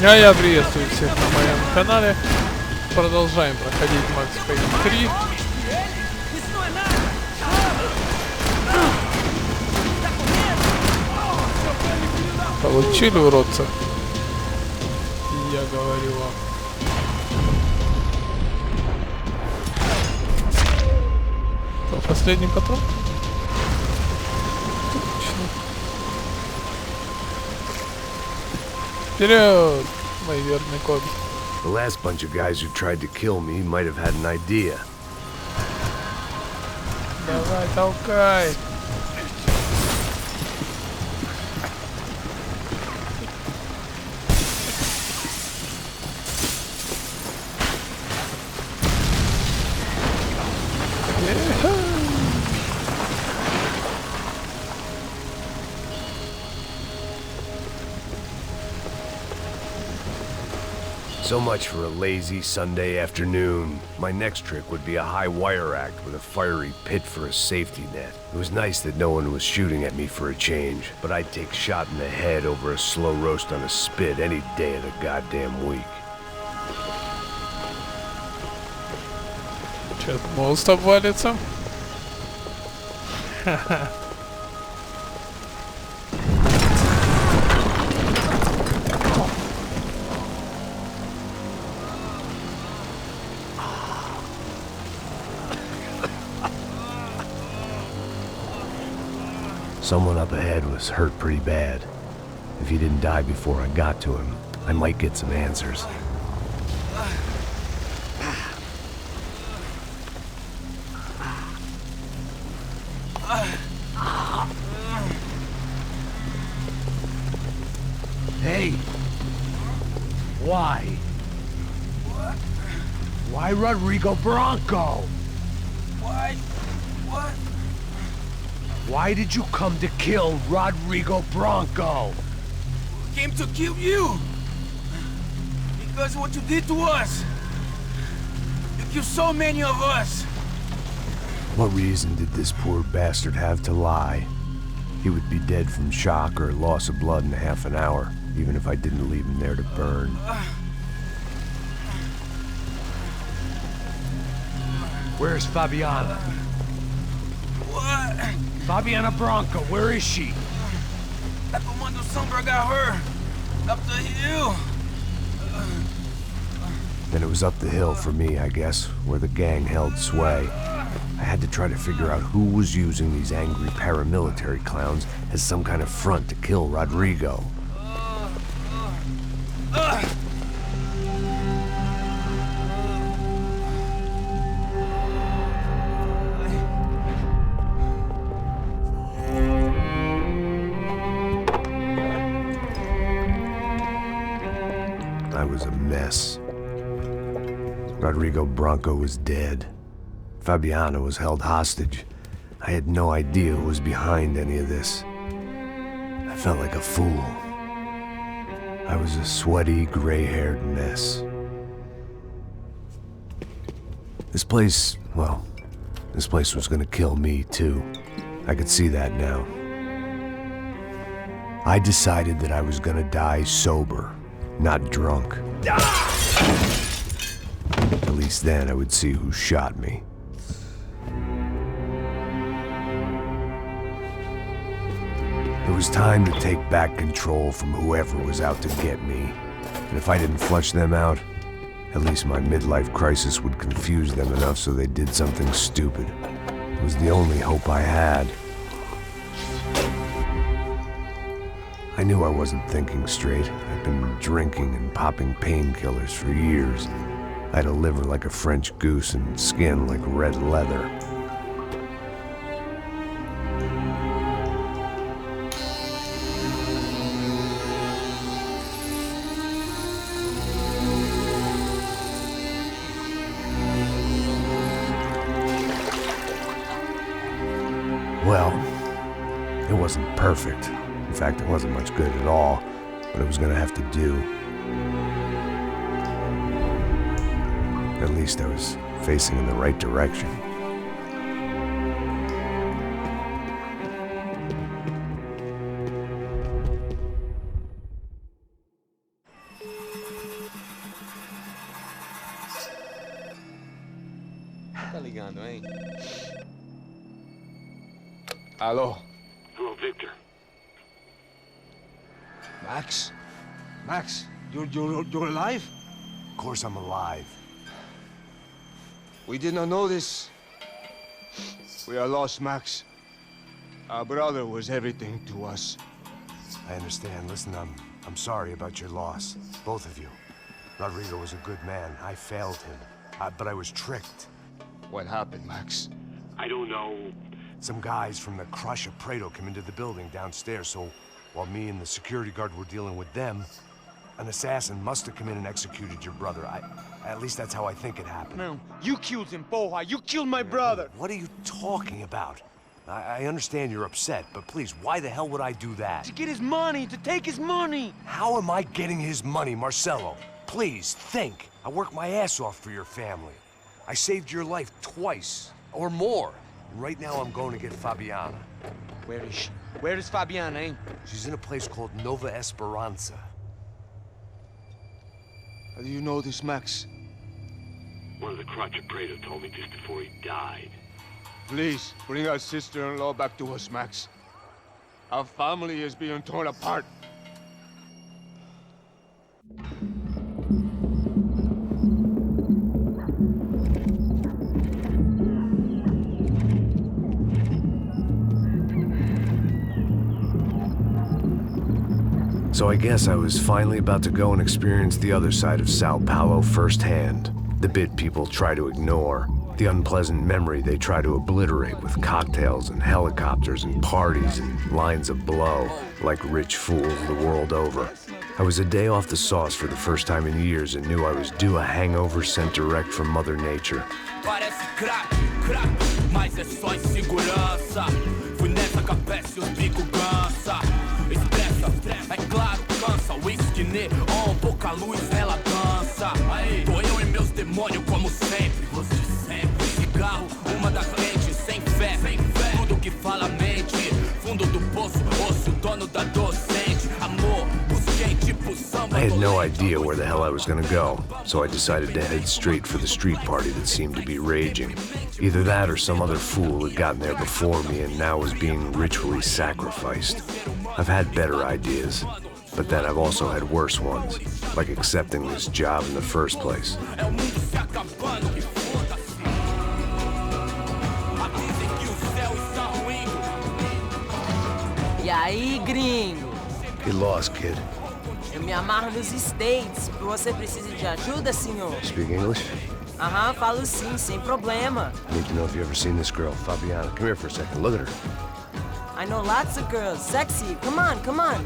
А я приветствую всех на моем канале. Продолжаем проходить Max Payne 3. Получили, уродца? Я говорю вам. Последний патрон? Точно. Вперед, мой верный Коби. The last bunch of guys who tried to kill me might have had an idea. Давай, толкай. So much for a lazy Sunday afternoon. My next trick would be a high wire act with a fiery pit for a safety net. It was nice that no one was shooting at me for a change, but I'd take shot in the head over a slow roast on a spit any day of the goddamn week. Чё, мост обвалится? Ха-ха. Someone up ahead was hurt pretty bad. If he didn't die before I got to him, I might get some answers. Hey! Why? What? Why Rodrigo Bronco? Why? What? Why did you come to kill Rodrigo Bronco? We came to kill you! Because of what you did to us! You killed so many of us! What reason did this poor bastard have to lie? He would be dead from shock or loss of blood in half an hour, even if I didn't leave him there to burn. Where's Fabiana? What? Fabiana Bronco, where is she? That Comando Sombra got her! Up the hill! Then it was up the hill for me, I guess, where the gang held sway. I had to try to figure out who was using these angry paramilitary clowns as some kind of front to kill Rodrigo. I was a mess. Rodrigo Bronco was dead. Fabiana was held hostage. I had no idea who was behind any of this. I felt like a fool. I was a sweaty, gray-haired mess. This place, well, this place was gonna kill me too. I could see that now. I decided that I was gonna die sober, not drunk. At least then I would see who shot me. It was time to take back control from whoever was out to get me. And if I didn't flush them out, at least my midlife crisis would confuse them enough so they did something stupid. It was the only hope I had. I knew I wasn't thinking straight. I'd been drinking and popping painkillers for years. I had a liver like a French goose and skin like red leather. Well, it wasn't perfect. In fact, it wasn't much good at all, but it was gonna have to do. At least I was facing in the right direction. mano, hein? Hello. Hello, Victor. Max? Max, you're alive? Of course I'm alive. We did not know this. We are lost, Max. Our brother was everything to us. I understand. Listen, I'm sorry about your loss. Both of you. Rodrigo was a good man. I failed him. But I was tricked. What happened, Max? I don't know. Some guys from the Crush of Prado came into the building downstairs, so while me and the security guard were dealing with them, an assassin must have come in and executed your brother. At least that's how I think it happened. No, you killed him, Poha. You killed my brother. What are you talking about? I understand you're upset, but please, why the hell would I do that? To get his money, to take his money. How am I getting his money, Marcelo? Please, think. I worked my ass off for your family. I saved your life twice, or more. Right now I'm going to get Fabiana. Where is she? Where is Fabiana, eh? She's in a place called Nova Esperanza. How do you know this, Max? One of the Crotch of Prado told me just before he died. Please, bring our sister-in-law back to us, Max. Our family is being torn apart. So I guess I was finally about to go and experience the other side of Sao Paulo firsthand. The bit people try to ignore. The unpleasant memory they try to obliterate with cocktails and helicopters and parties and lines of blow, like rich fools the world over. I was a day off the sauce for the first time in years and knew I was due a hangover sent direct from Mother Nature. Parece crack, mas é só insegurança. Fui nessa capece, os bico cansa. Expressa, é claro, cansa. Whisky, neon, pouca luz, ela dança. Tô eu e meus demônios como sempre. Gosto de sempre. Cigarro, uma das lentes, sem fé. Tudo que fala mente. Fundo do poço, osso, dono da docente. Amor, busquei tipo samba. I had no idea where the hell I was gonna go, so I decided to head straight for the street party that seemed to be raging. Either that or some other fool had gotten there before me and now was being ritually sacrificed. I've had better ideas, but then I've also had worse ones, like accepting this job in the first place. E aí, gringo? Get lost, kid. Eu me amarro nos States. Você precisa de ajuda, senhor? Speak English? Aham, falo sim, sem problema. Need to know if you've ever seen this girl, Fabiana. Come here for a second. Look at her. I know lots of girls. Sexy. Come on, come on.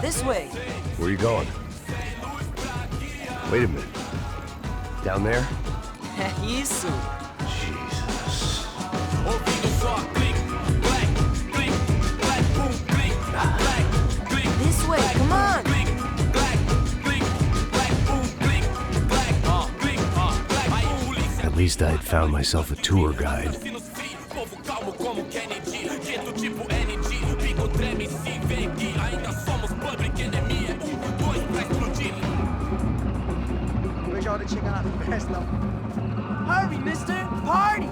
This way. Where are you going? Wait a minute. Down there? É isso. Jesus. This way, come on. At least I had found myself a tour guide. Hurry, mister. Party.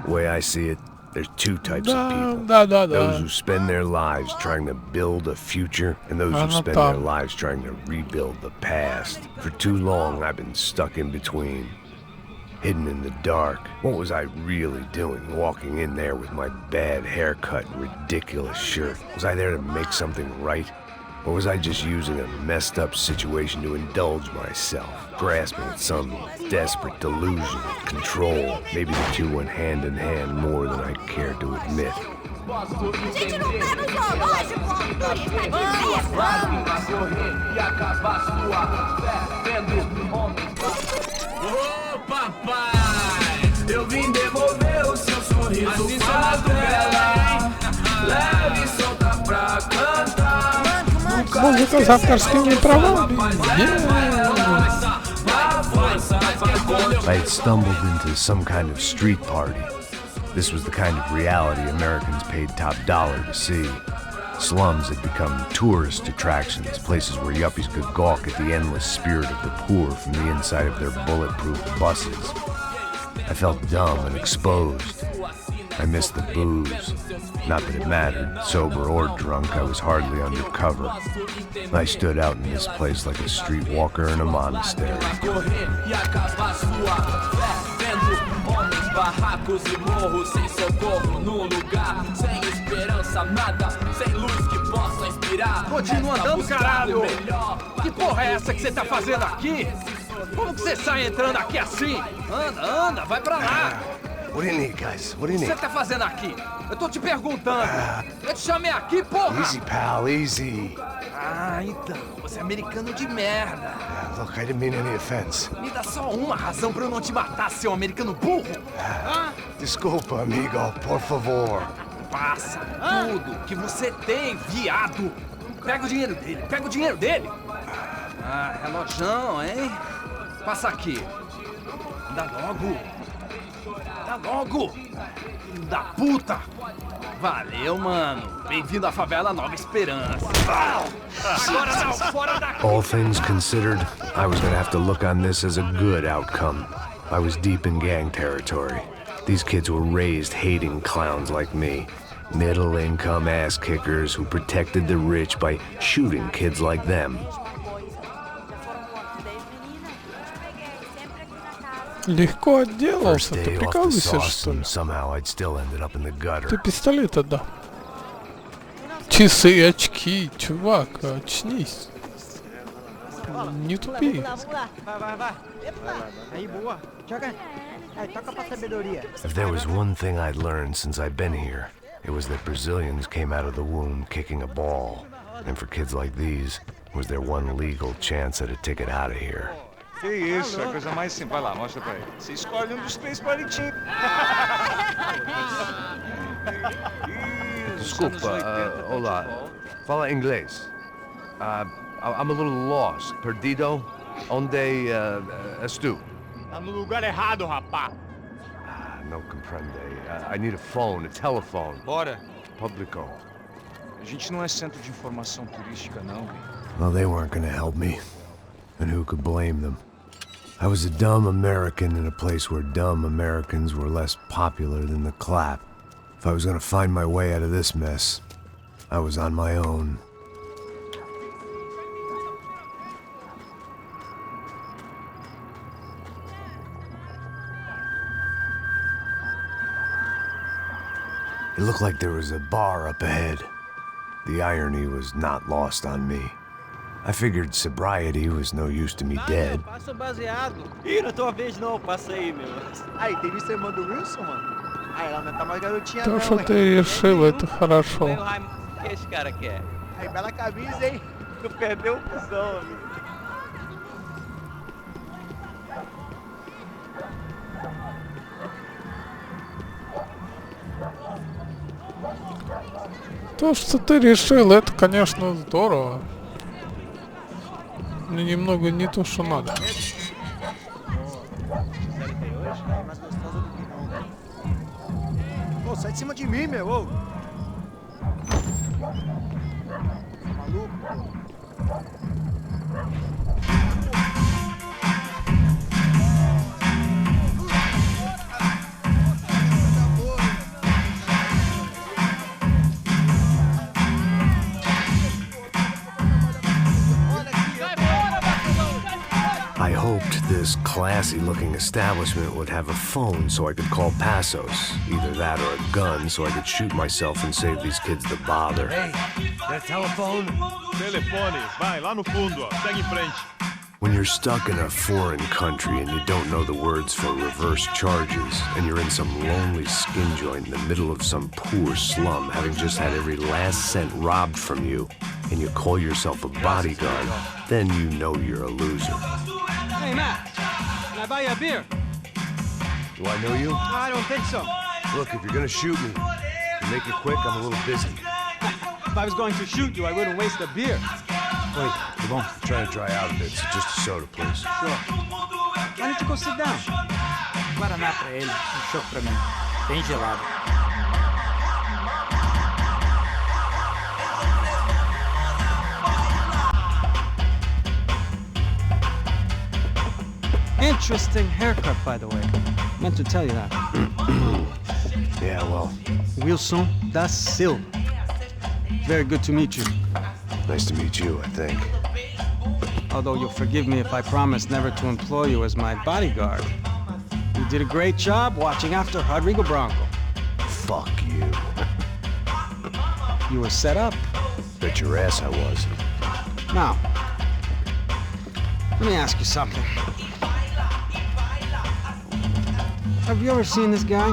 The way I see it, there's two types of people. Да. Those who spend their lives trying to build a future, and those who spend their lives trying to rebuild the past. For too long, I've been stuck in between. Hidden in the dark. What was I really doing, walking in there with my bad haircut and ridiculous shirt? Was I there to make something right? Or was I just using a messed up situation to indulge myself, grasping at some desperate delusion of control? Maybe the two went hand in hand more than I cared to admit. Gente, não tá no zoológico, turista Ô papai, eu vim devolver o seu sorriso favela. Leve e solta pra cantar. Музыка с авторскими правами. I had stumbled into some kind of street party. This was the kind of reality Americans paid top dollar to see. Slums had become tourist attractions, places where yuppies could gawk at the endless spirit of the poor from the inside of their bulletproof buses. I felt dumb and exposed. I missed the booze. Not that it mattered, sober or drunk, I was hardly undercover. I stood out in this place like a streetwalker in a monastery. Barracos e morros sem socorro num lugar sem esperança, nada, sem luz que possa inspirar. Continua andando, caralho! Que porra é essa que você tá fazendo aqui? Como que você sai entrando aqui assim? Anda, vai pra lá! What do you need, guys? What do you O que need? você tá fazendo aqui? Eu tô te perguntando. Eu te chamei aqui, porra! Easy, pal, easy. Ah, então, você é americano de merda. Look, I didn't mean any offense. Me dá só uma razão pra eu não te matar, seu americano burro. Desculpa, amigo, por favor. Passa tudo que você tem, viado. Pega o dinheiro dele, Ah, relojão, hein? Passa aqui. Dá logo. Filho da puta. Valeu, mano. Bem-vindo à favela Nova Esperança. Agora não, fora daqui. All things considered, I was gonna have to look on this as a good outcome. I was deep in gang territory. These kids were raised hating clowns like me. Middle-income ass-kickers who protected the rich by shooting kids like them. Легко First отделался. Ты day off the прикалываешься, sauce, что ли? and somehow I'd still ended up in the Ты gutter. пистолет отдал. Часы, очки, чувак, очнись. Не тупи. If there was one thing I'd learned since I'd been here, it was that Brazilians came out of the womb kicking a ball. And for kids like these, it was their one legal chance at a ticket out of here. Que isso, é a coisa mais simples. Vai lá, mostra pra ele. Você escolhe dos 3 palitinhos. Desculpa, olá. Fala inglês. I'm a little lost. Perdido? Onde és tu? Tá no lugar errado, rapá. No comprende. I need a phone, a telephone. Bora. Publico. A gente não é centro de informação turística, não. Well, they weren't gonna help me. And who could blame them? I was a dumb American in a place where dumb Americans were less popular than the clap. If I was gonna find my way out of this mess, I was on my own. It looked like there was a bar up ahead. The irony was not lost on me. I figured sobriety was no use to me dead. Passa o baseado. Ih, não é tua vez não, passa aí, meu. Aí, tem visto a irmã do Wilson, mano? Aí, ela não tá mais garotinha То, não, что hein? ты решил, это хорошо. O que esse cara quer? Aí, bela camisa, hein? Tu perdeu o cuzão, amigo. То, что ты решил, это, конечно, здорово. Но немного не то, что надо. Pô, sai de cima de mim, meu. Ô. Maluco. I hoped this classy-looking establishment would have a phone so I could call Passos. Either that or a gun so I could shoot myself and save these kids the bother. Hey, that telephone? Telefone, vai lá no fundo, ó. Segue em frente. When you're stuck in a foreign country and you don't know the words for reverse charges, and you're in some lonely skin joint in the middle of some poor slum, having just had every last cent robbed from you, and you call yourself a bodyguard, then you know you're a loser. Hey, Matt. Can I buy you a beer? Do I know you? I don't think so. Look, if you're gonna shoot me, to make it quick, I'm a little busy. If I was going to shoot you, I wouldn't waste a beer. Wait, come on. I'm trying to dry out a bit, so just a soda, please. Sure. Why don't you go sit down? Guaraná pra ele, chopp pra mim. Bem gelado. Interesting haircut, by the way. Meant to tell you that. Yeah, well, Wilson da Silva. Very good to meet you. nice to meet you, I think. Although you'll forgive me if I promise never to employ you as my bodyguard. You did a great job watching after Rodrigo Branco. Fuck you. You were set up. Bet your ass I was. Now, let me ask you something. Have you ever seen this guy?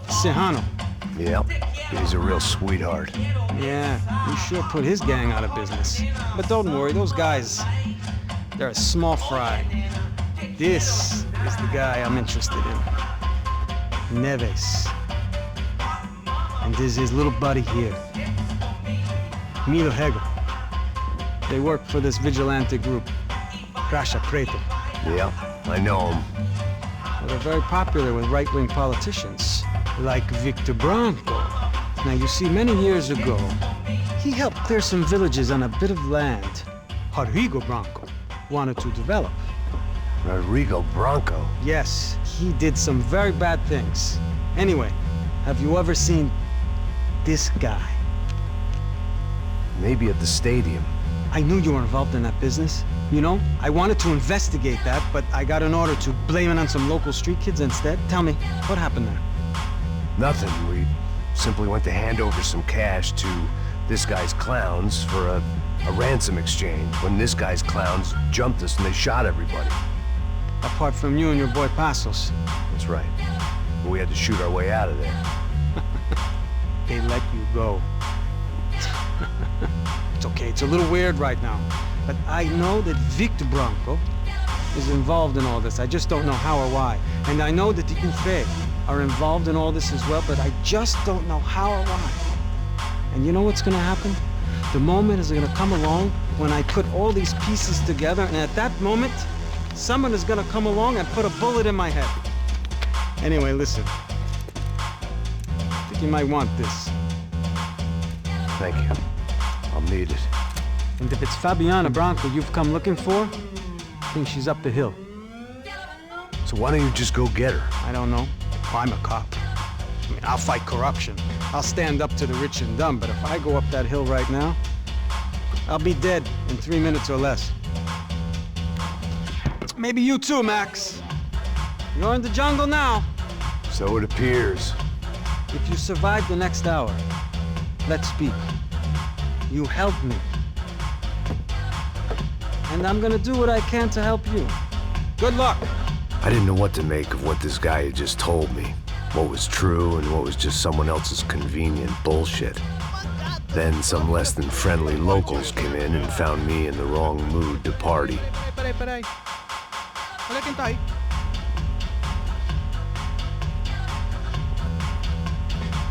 Serrano. Yep, he's a real sweetheart. Yeah, you sure put his gang out of business. But don't worry, those guys, they're a small fry. This is the guy I'm interested in. Neves. And this is his little buddy here. Milo Hegel. They work for this vigilante group, Crasha Preto. Yeah, I know him. Well, they're very popular with right-wing politicians, like Victor Branco. Now, you see, many years ago, he helped clear some villages on a bit of land Rodrigo Branco wanted to develop. Rodrigo Branco? Yes, he did some very bad things. Anyway, have you ever seen this guy? Maybe at the stadium. I knew you were involved in that business. You know, I wanted to investigate that, but I got an order to blame it on some local street kids instead. Tell me, what happened there? Nothing. We simply went to hand over some cash to this guy's clowns for a ransom exchange when this guy's clowns jumped us and they shot everybody. Apart from you and your boy Passos. That's right. We had to shoot our way out of there. They let you go. It's okay, it's a little weird right now. But I know that Victor Branco is involved in all this. I just don't know how or why. And I know that the UFE are involved in all this as well, but I just don't know how or why. And you know what's gonna happen? The moment is gonna come along when I put all these pieces together, and at that moment, someone is gonna come along and put a bullet in my head. Anyway, listen. I think you might want this. Thank you. I'll need it. And if it's Fabiana Branco you've come looking for, I think she's up the hill. So why don't you just go get her? I don't know. I'm a cop. I mean, I'll fight corruption. I'll stand up to the rich and dumb, but if I go up that hill right now, I'll be dead in 3 minutes or less. Maybe you too, Max. You're in the jungle now. So it appears. If you survive the next hour, let's speak. You help me. And I'm gonna do what I can to help you. Good luck. I didn't know what to make of what this guy had just told me. What was true and what was just someone else's convenient bullshit. Then some less than friendly locals came in and found me in the wrong mood to party. Peraí. Olha quem tá aí.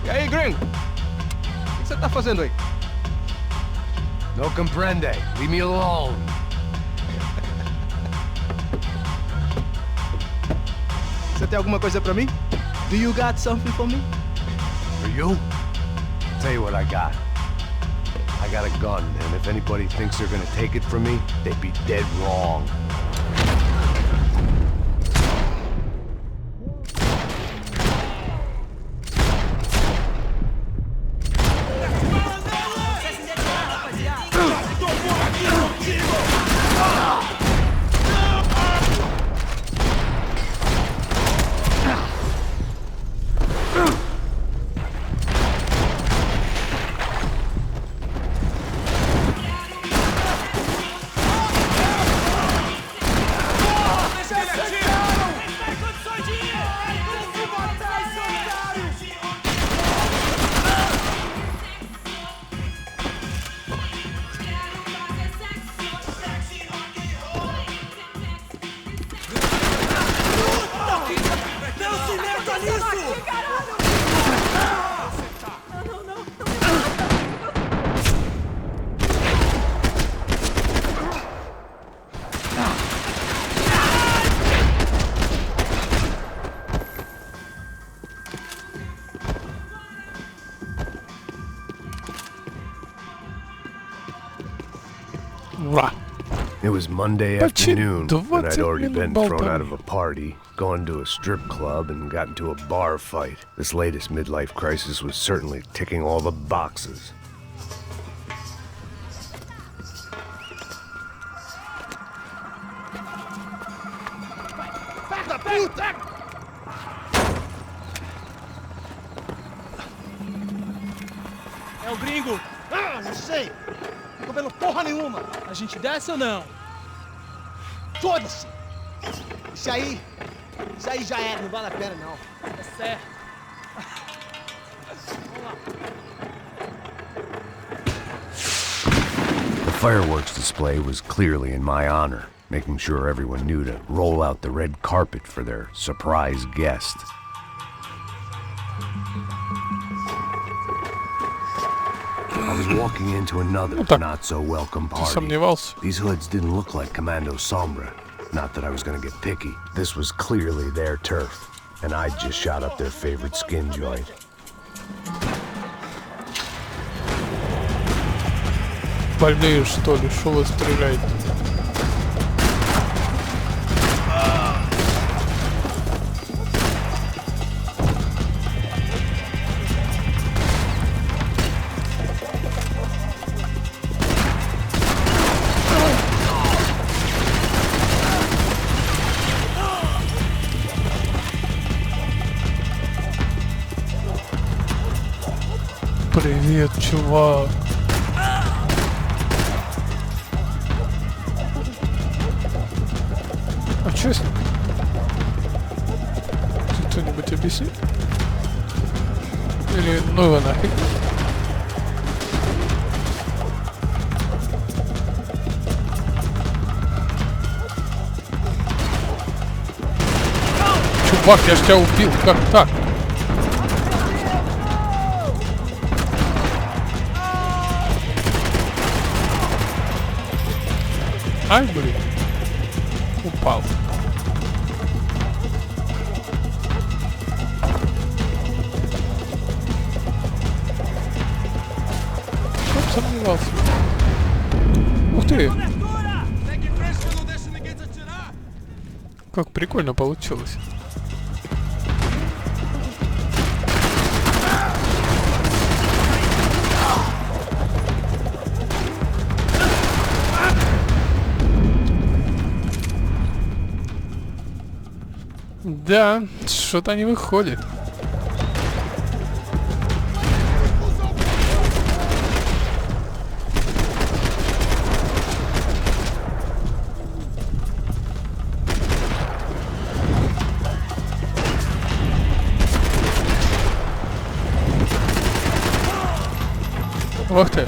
E aí, gringo? O que você tá fazendo aí? No comprende. Leave me alone. Você tem alguma coisa pra mim? Do you got something for me? For you? Tell you what I got. I got a gun, and if anybody thinks they're gonna take it from me, they'd be dead wrong. It was Monday afternoon, and I'd already been thrown out of a party, gone to a strip club, and got into a bar fight. This latest midlife crisis was certainly ticking all the boxes. É o gringo! Ah, não sei! Não tô vendo porra nenhuma! A gente desce ou não? Foda-se! Isso aí já era, não vale a pena não. É certo. The fireworks display was clearly in my honor, making sure everyone knew to roll out the red carpet for their surprise guest. I was walking into another not-so-welcome party. These hoods didn't look like Commando Sombra. Not that I was gonna get picky. This was clearly their turf, and I'd just shot up their favorite skin joint. Больные, что ли? Шо вы стреляете? Привет, чувак. А чё с ним? Кто-нибудь объяснит? Или ну его нафиг? Чувак, я ж тебя убил, как так? Ай, блин. Упал. Чтоб сомневался. Ух ты. Как прикольно получилось. Да, что-то не выходит. Ух ты.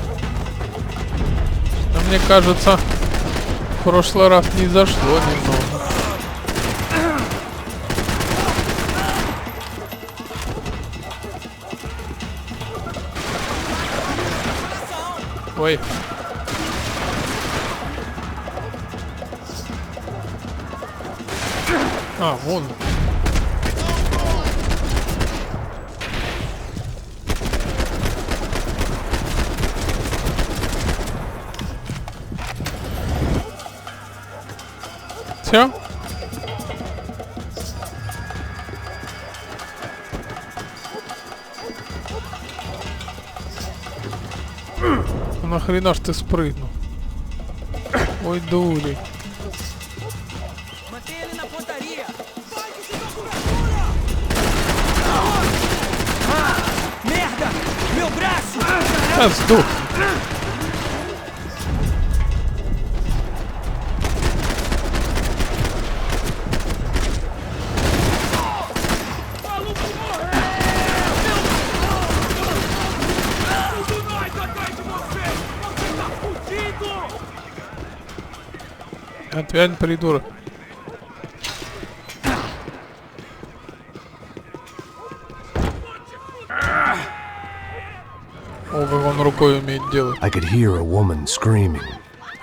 Но мне кажется, в прошлый раз не зашло немного. Ой. А, вон. Все? Нахрена ж ты спрыгнул? Ой, дури. Merda! Meu braço! А, сдох. Отвянь, придурок. О, как он рукой умеет делать. I could hear a woman screaming.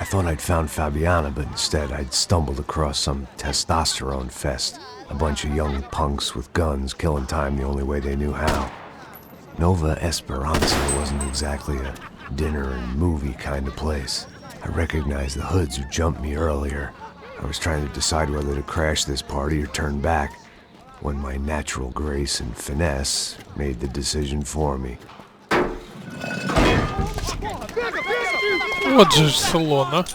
I thought I'd found Fabiana, but instead I'd stumbled across some testosterone fest. A bunch of young punks with guns killing time the only way they knew how. Nova Esperanza wasn't exactly a dinner and movie kind of place. I recognized the hoods who jumped me earlier. I was trying to decide whether to crash this party or turn back, when my natural grace and finesse made the decision for me. Вот же слон, а.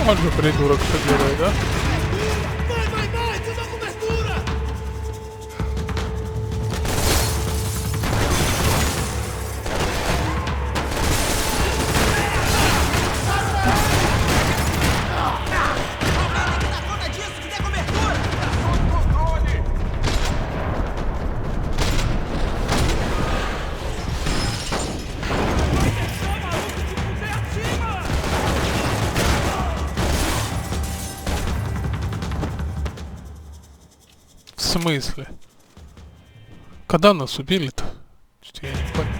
Он же придурок, что делает, да? В смысле? Когда нас убили-то? Что-то я не понял.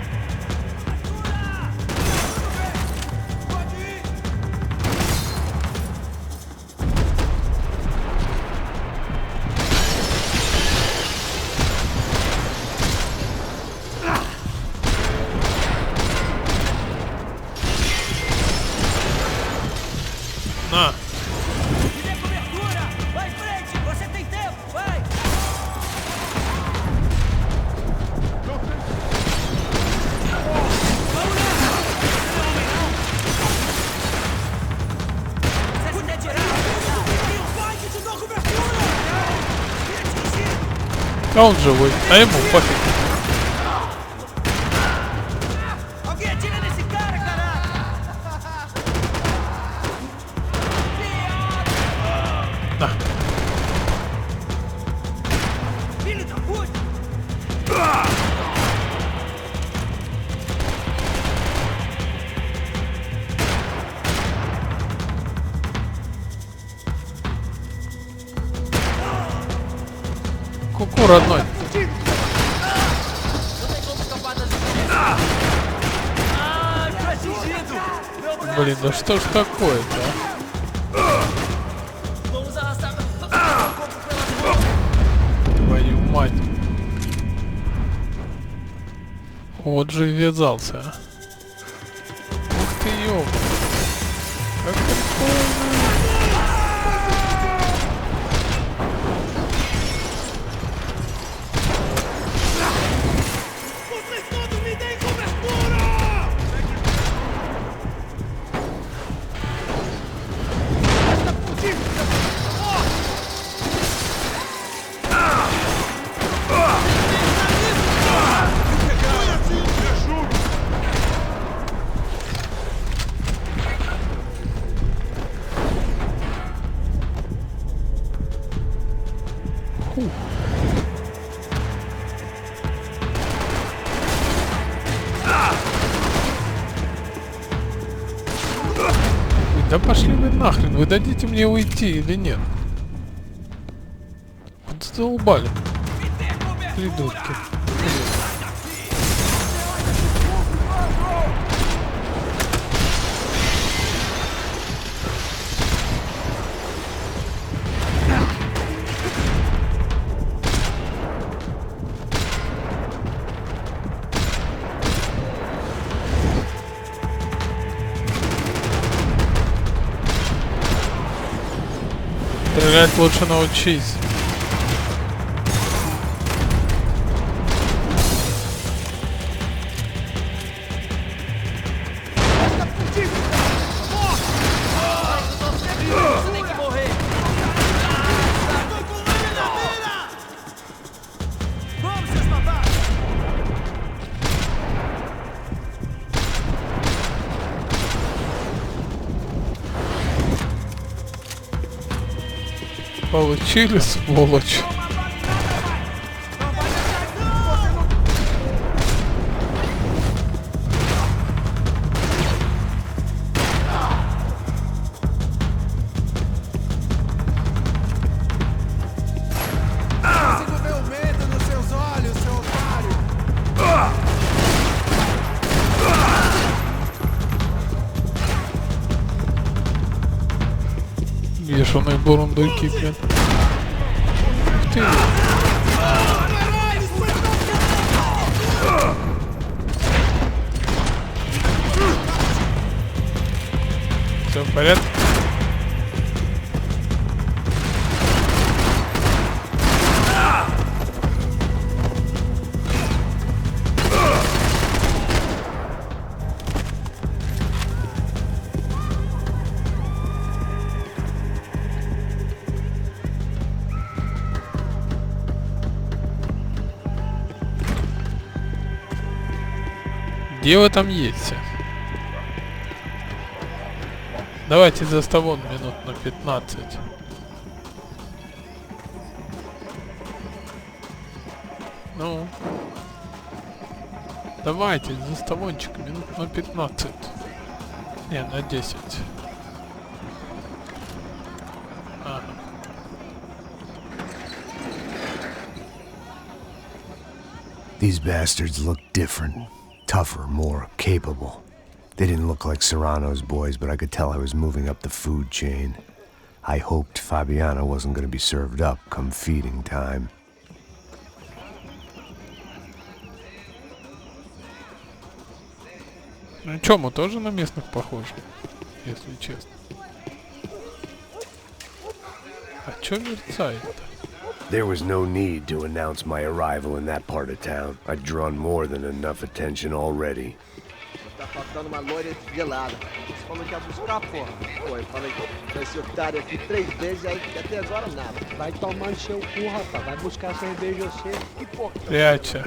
На! А он живой, а ему пофиг. На. Ку-ку, родной. Блин, да что ж такое-то, а? Твою мать. Вот же и ввязался, а. Ух ты, ёб. Как прикольно. Да пошли вы нахрен, вы дадите мне уйти или нет? Вот задолбали. Придурки. Стрелять лучше научись. Получили, сволочь. бешеные бурундуки, блин. Ух ты. Все в порядке? Где вы там есть? Давайте заставон минут на 15. Ну. Давайте заставончик минут на 15. Не, на 10. Ага. These bastards look different. Tougher, more capable. They didn't look like Serrano's boys, but I could tell I was moving up the food chain. I hoped Fabiana wasn't going to be served up come feeding time. Ну чё, мы тоже на местных похожи, если честно. А чё мерцает-то? There was no need to announce my arrival in that part of town. I'd drawn more than enough attention already. Tá faltando uma loira gelada. Você falou que ia buscar, porra. Pô, eu falei que esse otário aqui 3 vezes, aí até agora nada. Vai tomar no seu cu, rapaz. Vai buscar cerveja você. Que porra. Пряча.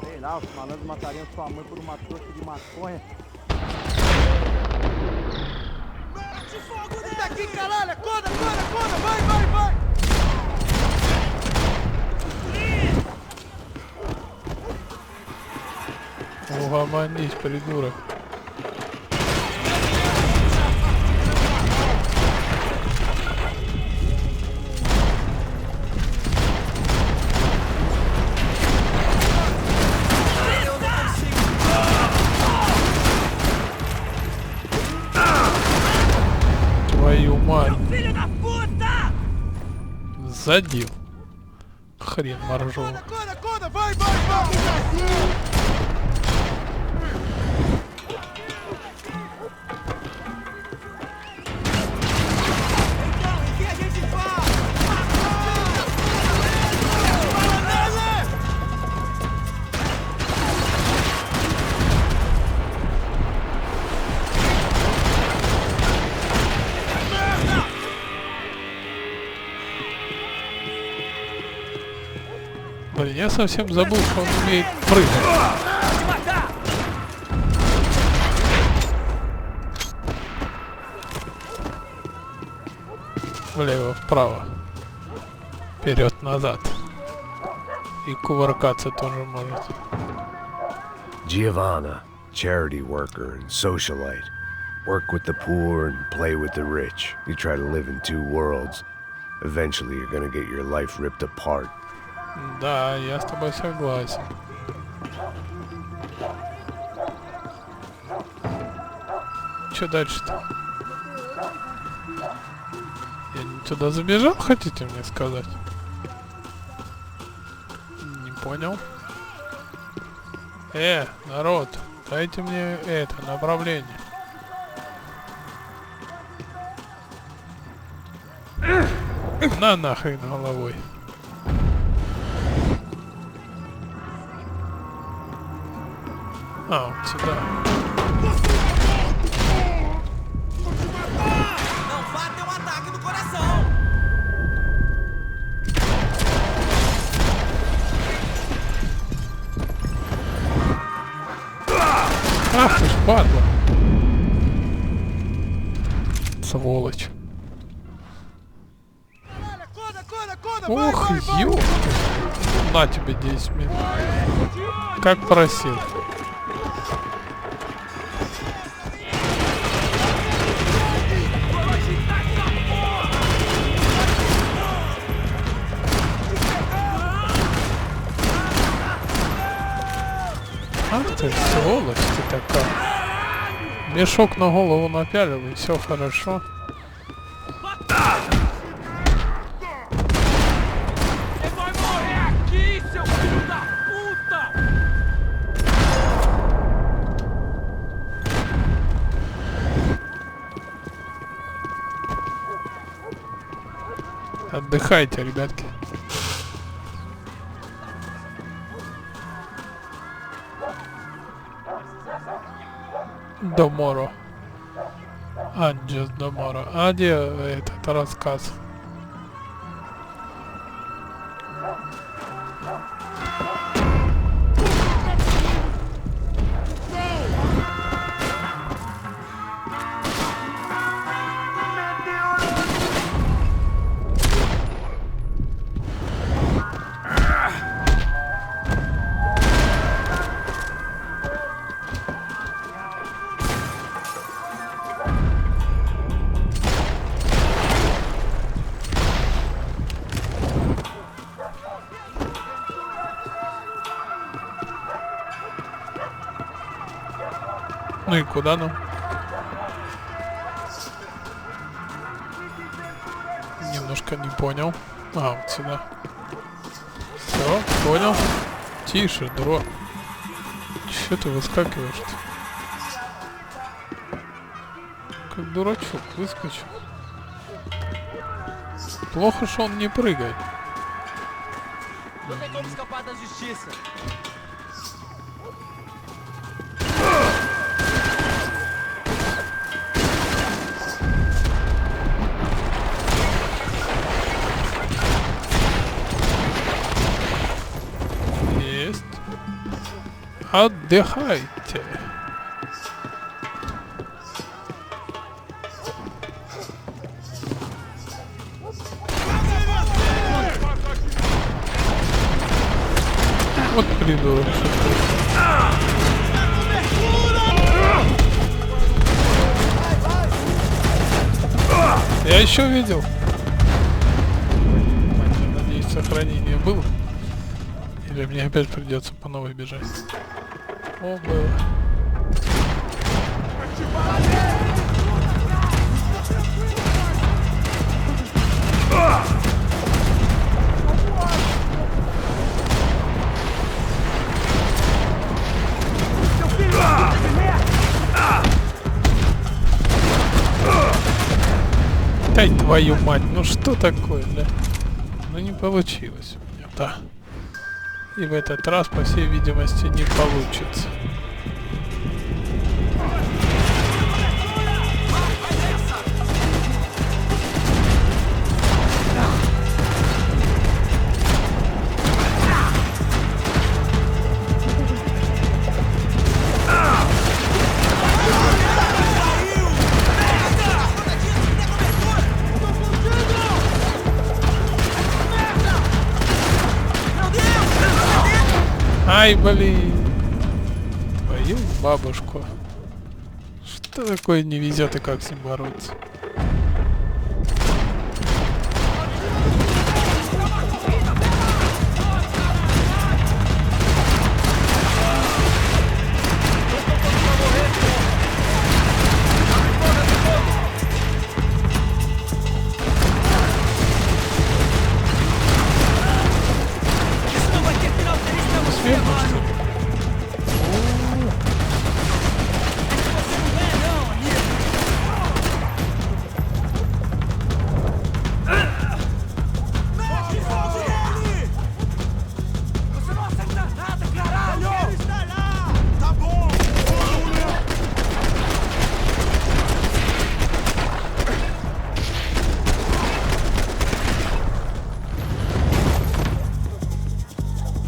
Sei lá, os malandros matariam sua mãe por uma trouxa de maconha. Mete fogo nele! Tá aqui, caralho! Acorda, acorda, acorda! Vai, vai, vai! Угомонись, придурок. Твою мать. Задел. Хрен моржовый. Блин, я совсем забыл, что он умеет прыгать. Влево, вправо. Вперед-назад. И кувыркаться тоже может. Giovanna, charity worker and socialite. Work with the poor and play with the rich. You try to live in two worlds. Eventually you're gonna get your life ripped apart. Да, я с тобой согласен. Что дальше-то? Я не туда забежал, хотите мне сказать? Не понял. Народ, дайте мне это направление. На нахрен головой. А, вот сюда. Não vá ter ataque no coração. Ах ты ж падла. Сволочь. Ох, ёпта. На тебе 10 минут. Как просил. Ах ты, сволочь ты такая. Мешок на голову напялил, и все хорошо. Отдыхайте, ребятки. Доморо. Анджес Доморо. А где этот рассказ? Ну и куда нам? Немножко не понял. А, вот сюда. Все, понял. Тише, дурак. Че ты выскакиваешь-то? Как дурачок выскочил. Плохо, что он не прыгает. Não tem como escapar da justiça. Есть. Отдыхайте. Вот придурок. Я еще видел. Надеюсь, сохранение было. Или мне опять придется по новой бежать. О, было. Дай твою мать, ну что такое, да? Ну не получилось у меня, да. И в этот раз, по всей видимости, не получится. Ай, блин. Твою бабушку. Что такое не везет и как с ним бороться?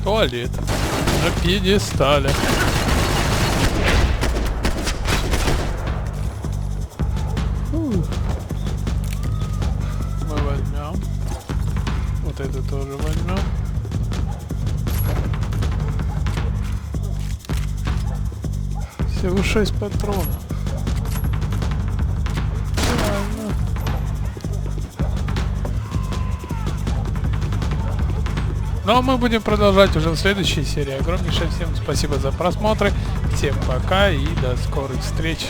Туалет на пьедестале. Мы возьмем. Вот это тоже возьмем. Всего 6 патронов. Ладно. Ну а мы будем продолжать уже в следующей серии. Огромнейшее всем спасибо за просмотры. Всем пока и до скорых встреч.